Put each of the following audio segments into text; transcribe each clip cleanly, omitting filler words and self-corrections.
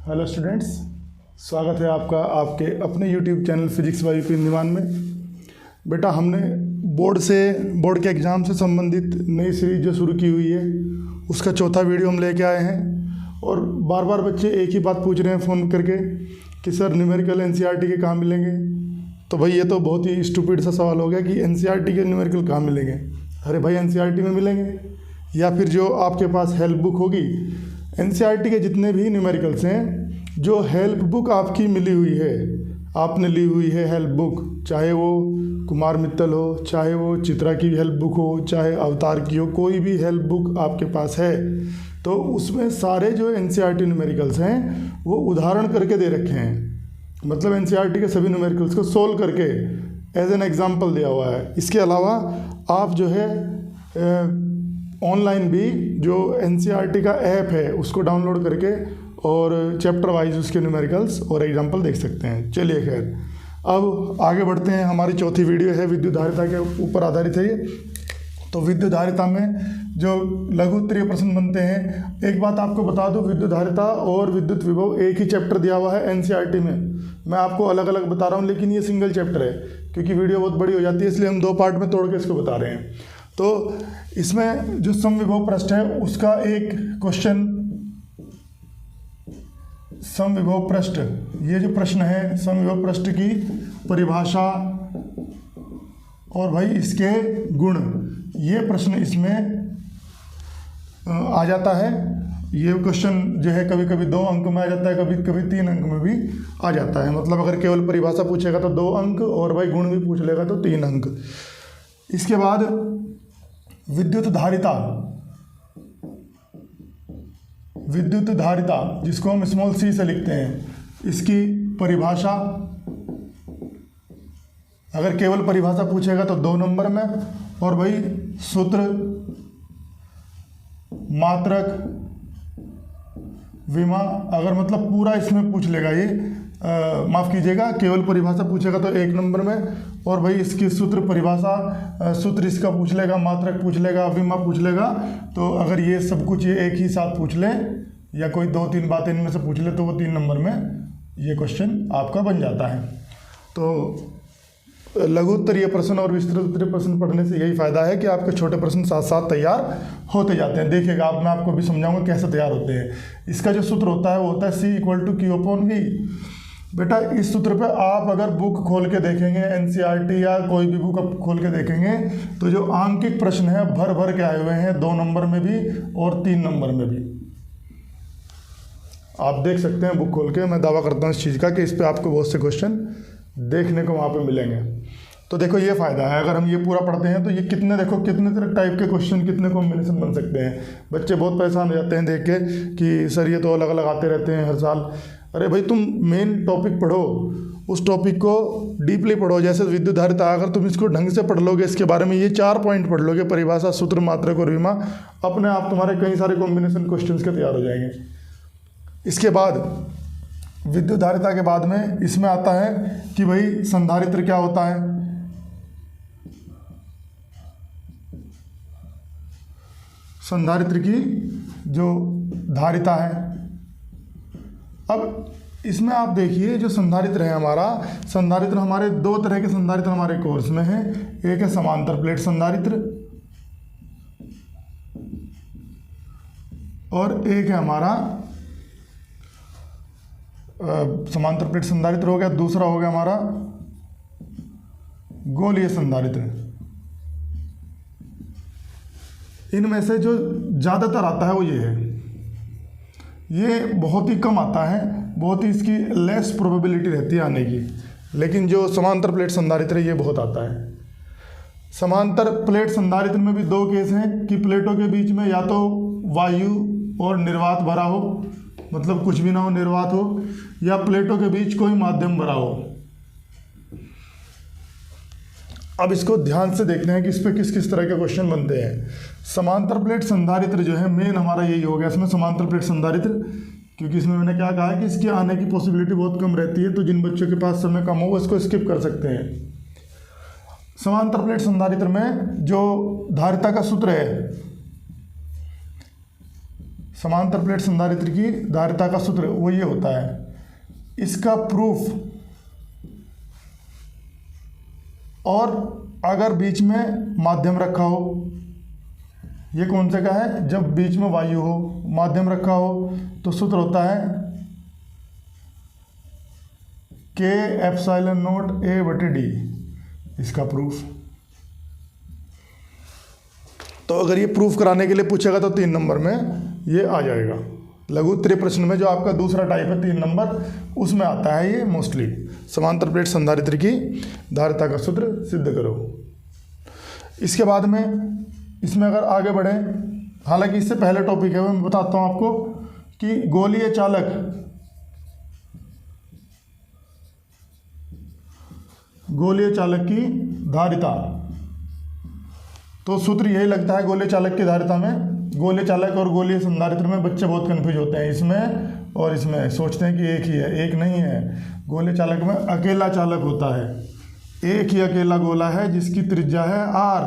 Hello students, स्वागत है आपका आपके अपने YouTube channel physics by UP हिंदीमान में। बेटा, हमने बोर्ड के एग्ज़ाम से संबंधित नई सीरीज जो शुरू की हुई है उसका चौथा वीडियो हम लेके आए हैं। और बार बार बच्चे एक ही बात पूछ रहे हैं फ़ोन करके कि सर न्यूमेरिकल एनसीईआरटी के कहाँ मिलेंगे। तो भाई ये तो बहुत ही स्टूपिड सा सवाल हो गया कि एनसीईआरटी के न्यूमेरिकल कहाँ मिलेंगे। अरे भाई, एनसीईआरटी में मिलेंगे या फिर जो आपके पास हेल्प बुक होगी। एनसीईआरटी के जितने भी न्यूमेरिकल्स हैं, जो हेल्प बुक आपकी मिली हुई है, आपने ली हुई है हेल्प बुक, चाहे वो कुमार मित्तल हो, चाहे वो चित्रा की हेल्प बुक हो, चाहे अवतार की हो, कोई भी हेल्प बुक आपके पास है तो उसमें सारे जो एनसीईआरटी न्यूमेरिकल्स हैं वो उदाहरण करके दे रखे हैं। मतलब एनसीईआरटी के सभी न्यूमेरिकल्स को सोल्व करके एज एन एग्जाम्पल दिया हुआ है। इसके अलावा आप जो है ऑनलाइन भी जो एनसीईआरटी का ऐप है उसको डाउनलोड करके और चैप्टर वाइज उसके न्यूमेरिकल्स और एग्जाम्पल देख सकते हैं। चलिए खैर, अब आगे बढ़ते हैं। हमारी चौथी वीडियो है विद्युत धारिता के ऊपर आधारित है ये। तो विद्युत धारिता में जो लघु उत्तरीय प्रश्न बनते हैं, एक बात आपको बता दूं, विद्युत धारिता और विद्युत विभव एक ही चैप्टर दिया हुआ है एनसीईआरटी में। मैं आपको अलग अलग बता रहा हूँ, लेकिन ये सिंगल चैप्टर है क्योंकि वीडियो बहुत बड़ी हो जाती है, इसलिए हम दो पार्ट में तोड़ के इसको बता रहे हैं। तो इसमें जो समविभव पृष्ठ है उसका एक क्वेश्चन, समविभव पृष्ठ, ये जो प्रश्न है समविभव पृष्ठ की परिभाषा और भाई इसके गुण, ये प्रश्न इसमें आ जाता है। ये क्वेश्चन जो है कभी कभी 2 अंक में आ जाता है, कभी कभी 3 अंक में भी आ जाता है। मतलब अगर केवल परिभाषा पूछेगा तो 2 अंक और भाई गुण भी पूछ लेगा तो 3 अंक। इसके बाद विद्युत धारिता, विद्युत धारिता जिसको हम स्मॉल सी से लिखते हैं, इसकी परिभाषा, अगर केवल परिभाषा पूछेगा तो 2 नंबर में, और भाई सूत्र, मात्रक, विमा, अगर मतलब पूरा इसमें पूछ लेगा ये, माफ़ कीजिएगा, केवल परिभाषा पूछेगा तो 1 नंबर में, और भाई इसकी सूत्र, परिभाषा, सूत्र इसका पूछ लेगा, मात्रक पूछ लेगा, विमा पूछ लेगा। तो अगर ये सब कुछ ये एक ही साथ पूछ ले या कोई 2-3 बातें इनमें से पूछ ले तो वो 3 नंबर में ये क्वेश्चन आपका बन जाता है। तो लघु उत्तरीय प्रश्न और विस्तृत उत्तरीय प्रश्न पढ़ने से यही फ़ायदा है कि आपके छोटे प्रश्न साथ साथ तैयार होते जाते हैं। देखिएगा, आप मैं आपको भी समझाऊंगा कैसे तैयार होते हैं। इसका जो सूत्र होता है वो होता है C=Q/V। बेटा, इस सूत्र पे आप अगर बुक खोल के देखेंगे, एनसीईआरटी या कोई भी बुक आप खोल के देखेंगे तो जो आंकिक प्रश्न है भर भर के आए हुए हैं, 2 नंबर में भी और 3 नंबर में भी। आप देख सकते हैं बुक खोल के, मैं दावा करता हूँ इस चीज़ का कि इस पर आपको बहुत से क्वेश्चन देखने को वहाँ पे मिलेंगे। तो देखो, ये फ़ायदा है, अगर हम ये पूरा पढ़ते हैं तो ये कितने तरह टाइप के क्वेश्चन, कितने कॉम्बिनेशन बन सकते हैं। बच्चे बहुत परेशान हो जाते हैं देख के कि सर ये तो अलग अलग आते रहते हैं हर साल। अरे भाई, तुम मेन टॉपिक पढ़ो, उस टॉपिक को डीपली पढ़ो। जैसे विद्युत धारिता, अगर तुम इसको ढंग से पढ़ लोगे, इसके बारे में ये 4 पॉइंट पढ़ लोगे, परिभाषा, सूत्र, मात्रक और विमा, अपने आप तुम्हारे कई सारे कॉम्बिनेशन क्वेश्चन के तैयार हो जाएंगे। इसके बाद विद्युत धारिता के बाद में इसमें आता है कि भाई संधारित्र क्या होता है। संधारित्र की जो धारिता है, अब इसमें आप देखिए जो संधारित्र है हमारा, संधारित्र हमारे 2 तरह के संधारित्र हमारे कोर्स में है। एक है समांतर प्लेट संधारित्र और एक है हमारा समांतर प्लेट संधारित्र हो गया, दूसरा हो गया हमारा गोलीय संधारित्र। इनमें से जो ज़्यादातर आता है वो ये है, ये बहुत ही कम आता है, बहुत ही इसकी लेस प्रोबेबिलिटी रहती है आने की। लेकिन जो समांतर प्लेट संधारित्र है ये बहुत आता है। समांतर प्लेट संधारित्र में भी 2 केस हैं कि प्लेटों के बीच में या तो वायु और निर्वात भरा हो, मतलब कुछ भी ना हो, निर्वात हो, या प्लेटों के बीच कोई माध्यम भरा हो। अब इसको ध्यान से देखते हैं कि इस पे किस किस तरह के क्वेश्चन बनते हैं। समांतर प्लेट संधारित्र जो है मेन हमारा यही हो गया इसमें, समांतर प्लेट संधारित्र, क्योंकि इसमें मैंने क्या कहा है कि इसके आने की पॉसिबिलिटी बहुत कम रहती है, तो जिन बच्चों के पास समय कम हो वो इसको स्किप कर सकते हैं। समांतर प्लेट संधारित्र में जो धारिता का सूत्र है समांतर प्लेट संधारित्र की धारिता का सूत्र वो ये होता है। इसका प्रूफ, और अगर बीच में माध्यम रखा हो, ये कौन से का है, जब बीच में वायु हो, माध्यम रखा हो, तो सूत्र होता है K एप्सिलॉन नोट A/D, इसका प्रूफ। तो अगर ये प्रूफ कराने के लिए पूछेगा तो 3 नंबर में ये आ जाएगा। लघु उत्तरीय प्रश्न में जो आपका दूसरा टाइप है 3 नंबर, उसमें आता है ये मोस्टली। समांतर प्लेट संधारित्र की धारिता का सूत्र सिद्ध करो। इसके बाद में इसमें अगर आगे बढ़े, हालांकि इससे पहले टॉपिक है वो मैं बताता हूँ आपको कि गोलीय चालक की धारिता। तो सूत्र यही लगता है गोलीय चालक की धारिता में। गोलीय चालक और गोलीय संधारित्र में बच्चे बहुत कन्फ्यूज होते हैं, इसमें और इसमें सोचते हैं कि एक ही है, एक नहीं है। गोलीय चालक में अकेला चालक होता है, एक ही अकेला गोला है जिसकी त्रिज्या है r।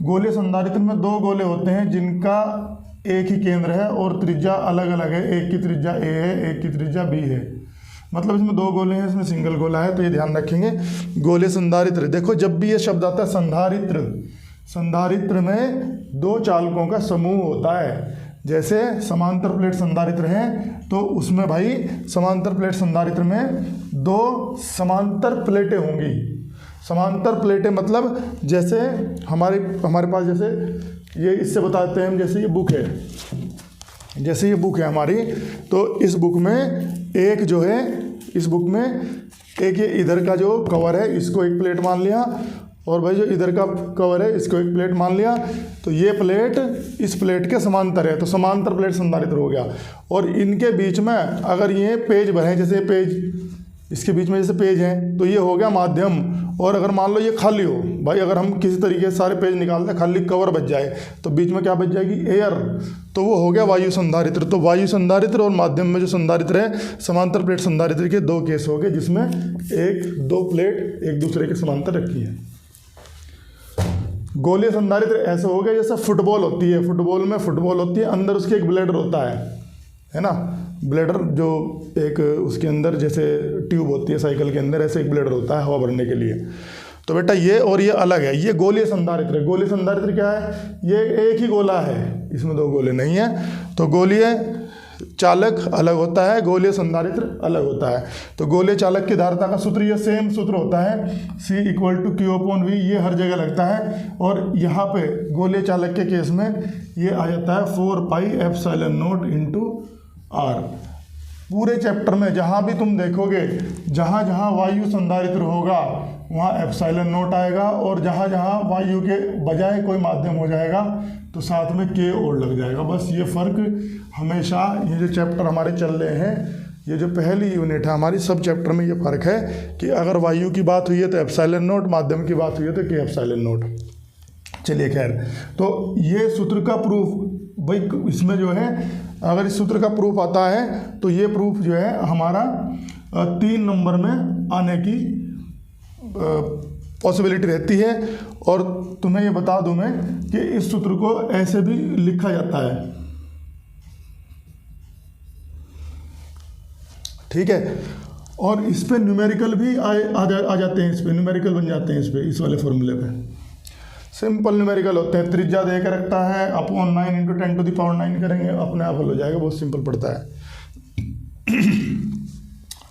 गोलीय संधारित्र में 2 गोले होते हैं जिनका एक ही केंद्र है और त्रिज्या अलग अलग है, एक की त्रिज्या a है, एक की त्रिज्या b है। मतलब इसमें 2 गोले हैं, इसमें सिंगल गोला है, तो ये ध्यान रखेंगे। गोलीय संधारित्र, देखो जब भी ये शब्द आता है संधारित्र, संधारित्र में 2 चालकों का समूह होता है। जैसे समांतर प्लेट संधारित्र है तो उसमें भाई समांतर प्लेट संधारित्र में 2 समांतर प्लेटें होंगी। समांतर प्लेटें मतलब जैसे हमारे पास, जैसे ये इससे बताते हैं हम, जैसे ये बुक है, जैसे ये बुक है हमारी, तो इस बुक में एक जो है, इस बुक में एक ये इधर का जो कवर है इसको एक प्लेट मान लिया, और भाई जो इधर का कवर है इसको एक प्लेट मान लिया। तो ये प्लेट इस प्लेट के समांतर है, तो समांतर प्लेट संधारित्र हो गया। और इनके बीच में अगर ये पेज भरे, जैसे पेज इसके बीच में जैसे पेज हैं, तो ये हो गया माध्यम। और अगर मान लो ये खाली हो, भाई अगर हम किसी तरीके से सारे पेज निकाल दें, खाली कवर बच जाए, तो बीच में क्या बच जाएगी, एयर, तो वो हो गया वायु संधारित्र। तो वायु संधारित्र और माध्यम में जो संधारित्र है, समांतर प्लेट संधारित्र के 2 केस हो गए, जिसमें 2 प्लेट एक दूसरे के समांतर रखी है। गोलीय संधारित्र ऐसे हो गया जैसे फुटबॉल होती है, फुटबॉल में फुटबॉल होती है, अंदर उसके एक ब्लेडर होता है ना, ब्लेडर जो एक उसके अंदर जैसे ट्यूब होती है साइकिल के अंदर, ऐसे एक ब्लेडर होता है हवा भरने के लिए। तो बेटा ये और ये अलग है, ये गोलीय संधारित्र है। गोलीय संधारित्र क्या है, ये एक ही गोला है, इसमें 2 गोले नहीं है। तो गोलीय चालक अलग होता है, गोलीय संधारित्र अलग होता है। तो गोलीय चालक की धारिता का सूत्र ये सेम सूत्र होता है, C = Q/V, ये हर जगह लगता है। और यहाँ पे गोलीय चालक के केस में ये आ जाता है 4πε0 × r। पूरे चैप्टर में जहाँ भी तुम देखोगे, जहाँ जहाँ वायु संधारित्र होगा वहाँ ε0 आएगा, और जहाँ जहाँ वायु के बजाय कोई माध्यम हो जाएगा तो साथ में K और लग जाएगा। बस ये फ़र्क हमेशा, ये जो चैप्टर हमारे चल रहे हैं, ये जो पहली यूनिट है हमारी, सब चैप्टर में ये फ़र्क है कि अगर वायु की बात हुई है तो ε0, माध्यम की बात हुई है तो K/ε0। चलिए खैर, तो ये सूत्र का प्रूफ भाई इसमें जो है, अगर इस सूत्र का प्रूफ आता है तो ये प्रूफ जो है हमारा 3 नंबर में आने की पॉसिबिलिटी रहती है। और तुम्हें ये बता दूं मैं कि इस सूत्र को ऐसे भी लिखा जाता है, ठीक है। और इस पे न्यूमेरिकल भी आ जाते हैं, इस पे न्यूमेरिकल बन जाते हैं, इस पे, इस वाले फॉर्मूले पे सिंपल न्यूमेरिकल होते हैं। त्रिज्या दे के रखता है, अपॉन 9 × 10⁹ करेंगे, अपने आप हल हो जाएगा, बहुत सिंपल पड़ता है।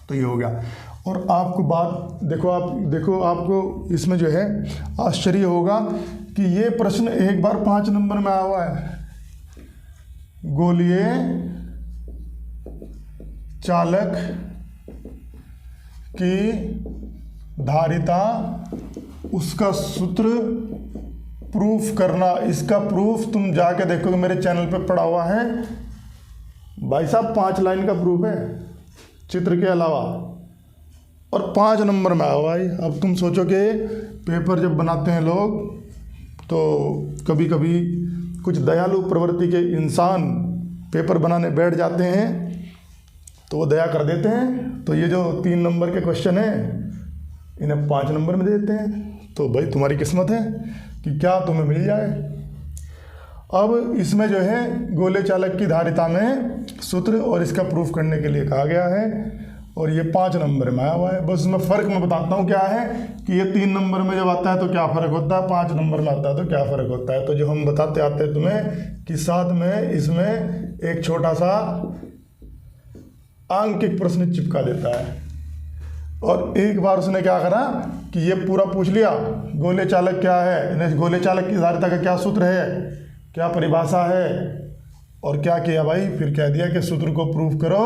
तो ये हो गया। और आपको बात देखो, आपको इसमें जो है आश्चर्य होगा कि ये प्रश्न एक बार 5 नंबर में आया हुआ है। गोलीय चालक की धारिता, उसका सूत्र प्रूफ करना। इसका प्रूफ तुम जाके देखोगे, मेरे चैनल पे पड़ा हुआ है भाई साहब, 5 लाइन का प्रूफ है चित्र के अलावा, और 5 नंबर में आया हुआ है। अब तुम सोचोगे पेपर जब बनाते हैं लोग तो कभी कभी कुछ दयालु प्रवृत्ति के इंसान पेपर बनाने बैठ जाते हैं तो वो दया कर देते हैं, तो ये जो 3 नंबर के क्वेश्चन है इन्हें 5 नंबर में देते हैं। तो भाई तुम्हारी किस्मत है कि क्या तुम्हें मिल जाए। अब इसमें जो है गोले चालक की धारिता में सूत्र और इसका प्रूफ करने के लिए कहा गया है, और ये 5 नंबर में आया हुआ है। बस उसमें फ़र्क मैं बताता हूँ क्या है कि ये 3 नंबर में जब आता है तो क्या फ़र्क होता है, 5 नंबर में आता है तो क्या फ़र्क होता है। तो जो हम बताते आते हैं तुम्हें कि साथ में इसमें एक छोटा सा आंकिक प्रश्न चिपका देता है, और एक बार उसने क्या करा कि ये पूरा पूछ लिया गोले चालक क्या है, गोले चालक की धारिता का क्या सूत्र है, क्या परिभाषा है, और क्या किया भाई, फिर कह दिया कि सूत्र को प्रूफ करो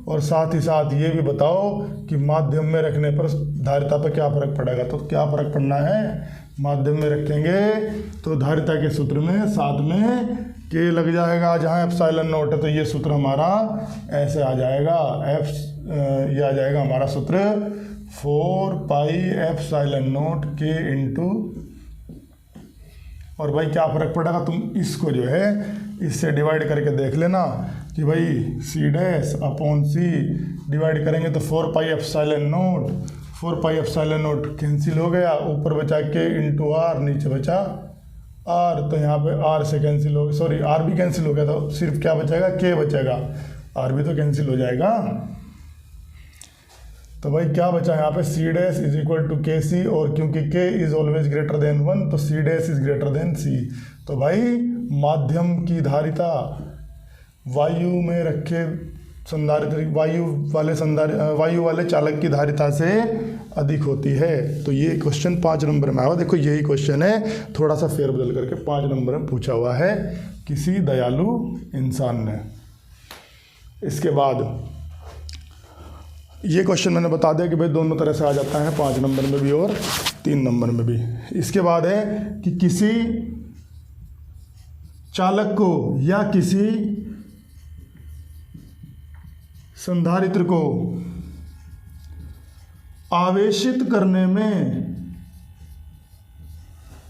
और साथ ही साथ ये भी बताओ कि माध्यम में रखने पर धारिता पर क्या फ़र्क पड़ेगा। तो क्या फ़र्क पड़ना है, माध्यम में रखेंगे तो धारिता के सूत्र में साथ में के लग जाएगा, जहाँ एप्सिलॉन नॉट है तो ये सूत्र हमारा ऐसे आ जाएगा, ये आ जाएगा हमारा सूत्र 4 पाई एप्सिलॉन नॉट के इंटू, और भाई क्या फ़र्क पड़ेगा, तुम इसको जो है इससे डिवाइड करके देख लेना कि भाई सी डैश अपॉन सी डिवाइड करेंगे तो 4 pi epsilon not, 4 pi epsilon not cancel हो गया, ऊपर बचा के इंटू आर, नीचे बचा आर, तो यहाँ पे आर से कैंसिल हो, सॉरी आर भी कैंसिल हो गया, तो सिर्फ क्या बचेगा, के बचेगा, आर भी तो कैंसिल हो जाएगा। तो भाई क्या बचा यहाँ पे, C dash is equal to K C, और क्योंकि के इज ऑलवेज ग्रेटर देन 1 तो C dash is greater than C. तो भाई माध्यम की धारिता वायु में रखे संधारित्र वायु वाले चालक की धारिता से अधिक होती है। तो ये क्वेश्चन 5 नंबर में आया। देखो यही क्वेश्चन है, थोड़ा सा फेरबदल करके 5 नंबर में पूछा हुआ है किसी दयालु इंसान ने। इसके बाद ये क्वेश्चन मैंने बता दिया कि भाई दोनों तरह से आ जाता है, 5 नंबर में भी और 3 नंबर में भी। इसके बाद है कि किसी चालक को या किसी संधारित्र को आवेशित करने में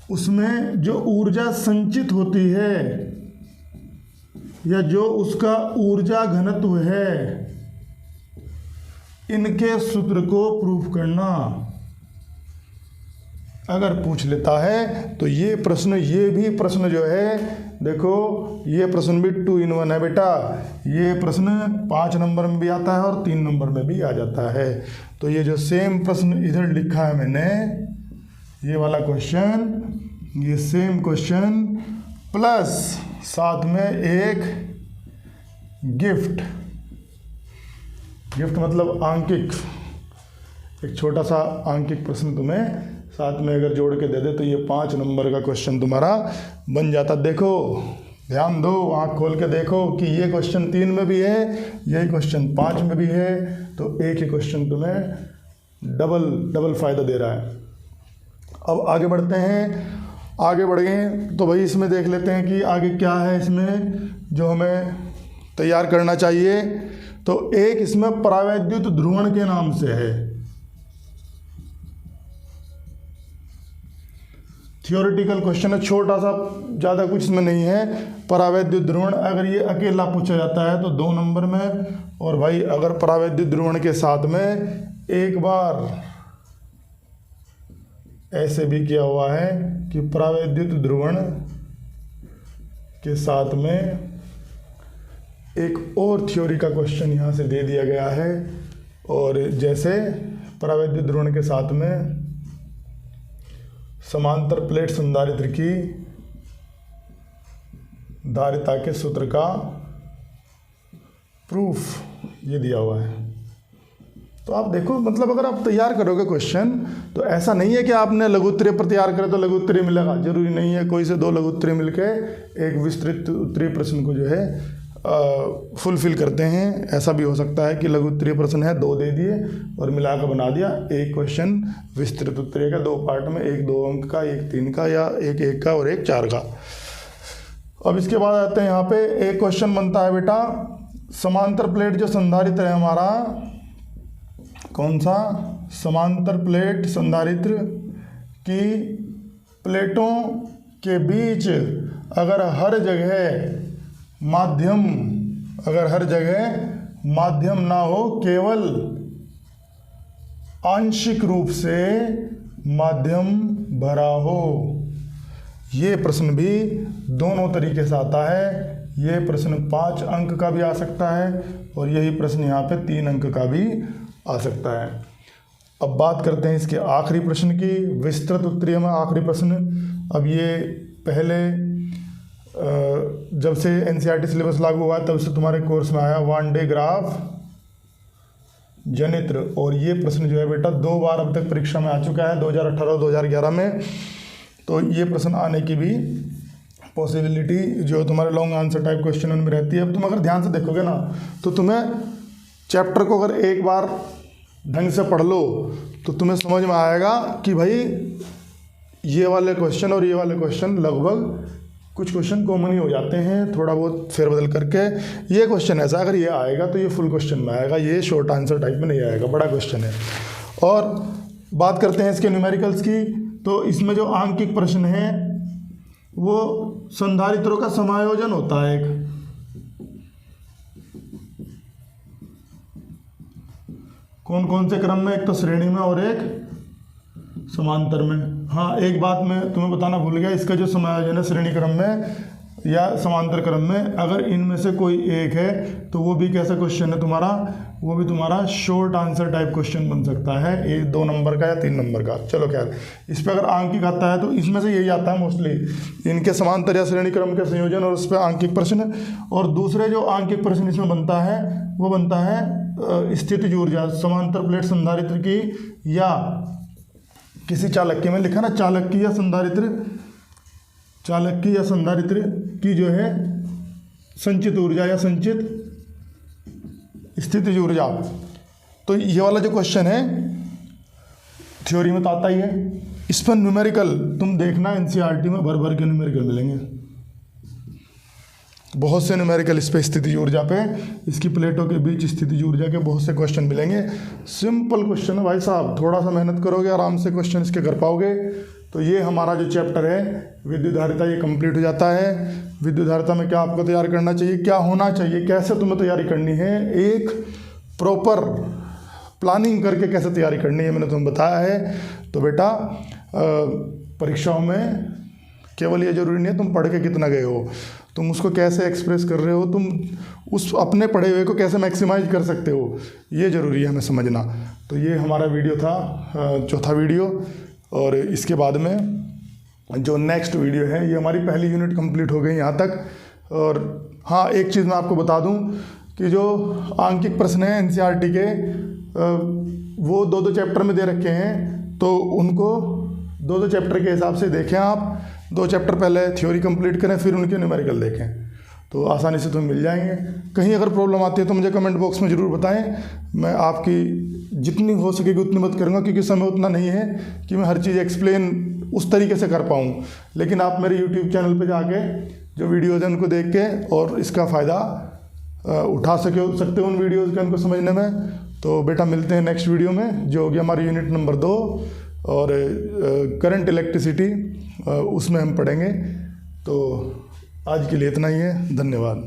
उसमें जो ऊर्जा संचित होती है या जो उसका ऊर्जा घनत्व है, इनके सूत्र को प्रूफ करना अगर पूछ लेता है तो ये भी प्रश्न जो है, देखो ये प्रश्न भी 2 in 1 है बेटा। ये प्रश्न 5 नंबर में भी आता है और 3 नंबर में भी आ जाता है। तो ये जो सेम प्रश्न इधर लिखा है मैंने, ये वाला क्वेश्चन, ये सेम क्वेश्चन प्लस साथ में एक गिफ्ट मतलब आंकिक, एक छोटा सा आंकिक प्रश्न तुम्हें साथ में अगर जोड़ के दे दे तो ये 5 नंबर का क्वेश्चन तुम्हारा बन जाता। देखो ध्यान दो, आँख खोल के देखो कि ये क्वेश्चन 3 में भी है, यही क्वेश्चन 5 में भी है, तो एक ही क्वेश्चन तुम्हें डबल फ़ायदा दे रहा है। अब आगे बढ़ते हैं, आगे बढ़ गए तो भाई इसमें देख लेते हैं कि आगे क्या है इसमें जो हमें तैयार करना चाहिए। तो एक इसमें परावैद्युत ध्रुवण के नाम से है, थियोरेटिकल क्वेश्चन है, छोटा सा, ज़्यादा कुछ इसमें नहीं है। परावैद्युत ध्रुवण अगर ये अकेला पूछा जाता है तो 2 नंबर में, और भाई अगर परावैद्युत ध्रुवण के साथ में एक बार ऐसे भी किया हुआ है कि परावैद्युत ध्रुवण के साथ में एक और थ्योरी का क्वेश्चन यहाँ से दे दिया गया है, और जैसे परावैद्युत ध्रुवण के साथ में समांतर प्लेट संधारित्र की धारिता के सूत्र का प्रूफ ये दिया हुआ है। तो आप देखो, मतलब अगर आप तैयार करोगे क्वेश्चन तो ऐसा नहीं है कि आपने लघुत्तरीय पर तैयार करे तो लघुत्तरीय मिलेगा, जरूरी नहीं है। कोई से 2 लघुत्तरीय मिलके एक विस्तृत उत्तरीय प्रश्न को जो है फुलफिल करते हैं। ऐसा भी हो सकता है कि लघुत्तरीय प्रश्न है, 2 दे दिए और मिलाकर बना दिया एक क्वेश्चन विस्तृत उत्तरीय का 2 पार्ट में, एक 2 अंक का, एक 3 का, या एक 1 का और एक 4 का। अब इसके बाद आते हैं यहाँ पे एक क्वेश्चन बनता है बेटा, समांतर प्लेट जो संधारित्र है हमारा, कौन सा, समांतर प्लेट संधारित्र की प्लेटों के बीच अगर हर जगह माध्यम ना हो, केवल आंशिक रूप से माध्यम भरा हो, ये प्रश्न भी दोनों तरीके से आता है। ये प्रश्न 5 अंक का भी आ सकता है और यही प्रश्न यहाँ पे 3 अंक का भी आ सकता है। अब बात करते हैं इसके आखिरी प्रश्न की, विस्तृत उत्तरीय में आखिरी प्रश्न। अब ये पहले जब से एनसीईआरटी सिलेबस लागू हुआ तब से तुम्हारे कोर्स में आया वन डे ग्राफ जनित्र, और ये प्रश्न जो है बेटा 2 बार अब तक परीक्षा में आ चुका है, 2018 और 2011 में। तो ये प्रश्न आने की भी पॉसिबिलिटी जो तुम्हारे लॉन्ग आंसर टाइप क्वेश्चन में रहती है। अब तुम अगर ध्यान से देखोगे ना तो तुम्हें चैप्टर को अगर एक बार ढंग से पढ़ लो तो तुम्हें समझ में आएगा कि भाई ये वाले क्वेश्चन और ये वाले क्वेश्चन लगभग कुछ क्वेश्चन कॉमन ही हो जाते हैं, थोड़ा बहुत फेरबदल करके। ये क्वेश्चन ऐसा अगर ये आएगा तो ये फुल क्वेश्चन में आएगा, ये शॉर्ट आंसर टाइप में नहीं आएगा, बड़ा क्वेश्चन है। और बात करते हैं इसके न्यूमेरिकल्स की, तो इसमें जो आंकिक प्रश्न है वो संधारित्रों का समायोजन होता है एक। कौन कौन से क्रम में? एक तो श्रेणी में और एक समांतर में। हाँ, एक बात मैं तुम्हें बताना भूल गया, इसका जो समायोजन है श्रेणी क्रम में या समांतर क्रम में, अगर इनमें से कोई एक है तो वो भी कैसा क्वेश्चन है तुम्हारा, वो भी तुम्हारा शॉर्ट आंसर टाइप क्वेश्चन बन सकता है, 1-2 नंबर का या 3 नंबर का। चलो खैर, इस पर अगर आंकिक आता है तो इसमें से यही आता है मोस्टली, इनके समांतर या श्रेणी क्रम के संयोजन और उस पर आंकिक प्रश्न। और दूसरे जो आंकिक प्रश्न इसमें बनता है वो बनता है स्थितिज ऊर्जा, समांतर प्लेट संधारित्र की या किसी चालक में लिखा ना चालक या संधारित्र की जो है संचित ऊर्जा या संचित स्थितिज ऊर्जा। तो ये वाला जो क्वेश्चन है थ्योरी में तो आता ही है। इस पर न्यूमेरिकल तुम देखना, एनसीईआरटी में भर भर के न्यूमेरिकल मिलेंगे, बहुत से न्यूमेरिकल इस पे स्थितिज ऊर्जा पे, इसकी प्लेटों के बीच स्थितिज ऊर्जा के बहुत से क्वेश्चन मिलेंगे। सिंपल क्वेश्चन है भाई साहब, थोड़ा सा मेहनत करोगे आराम से क्वेश्चन इसके कर पाओगे। तो ये हमारा जो चैप्टर है विद्युत धारिता ये कंप्लीट हो जाता है। विद्युत धारिता में क्या आपको तैयार करना चाहिए, क्या होना चाहिए, कैसे तुम्हें तैयारी करनी है, एक प्रॉपर प्लानिंग करके कैसे तैयारी करनी है मैंने तुम्हें बताया है। तो बेटा परीक्षाओं में केवल ये जरूरी नहीं है तुम पढ़ के कितना गए हो, तुम उसको कैसे एक्सप्रेस कर रहे हो, तुम उस अपने पढ़े हुए को कैसे मैक्सिमाइज कर सकते हो, ये ज़रूरी है हमें समझना। तो ये हमारा वीडियो था, चौथा वीडियो। और इसके बाद में जो नेक्स्ट वीडियो है ये हमारी पहली यूनिट कंप्लीट हो गई यहाँ तक। और हाँ, एक चीज़ मैं आपको बता दूँ कि जो आंकिक प्रश्न हैं एनसीईआरटी के वो 2-2 चैप्टर में दे रखे हैं, तो उनको 2-2 चैप्टर के हिसाब से देखें आप। 2 चैप्टर पहले थ्योरी कंप्लीट करें, फिर उनके न्यूमेरिकल देखें, तो आसानी से तुम्हें मिल जाएंगे। कहीं अगर प्रॉब्लम आती है तो मुझे कमेंट बॉक्स में ज़रूर बताएं, मैं आपकी जितनी हो सकेगी उतनी मदद करूँगा, क्योंकि समय उतना नहीं है कि मैं हर चीज़ एक्सप्लेन उस तरीके से कर पाऊँ। लेकिन आप मेरे यूट्यूब चैनल पर जाके जो वीडियोज़ हैं उनको देख के और इसका फ़ायदा उठा सकते हो उन वीडियोज़ के, उनको समझने में। तो बेटा मिलते हैं नेक्स्ट वीडियो में, जो होगी हमारी यूनिट नंबर 2 और करंट इलेक्ट्रिसिटी, उसमें हम पढ़ेंगे। तो आज के लिए इतना ही है, धन्यवाद।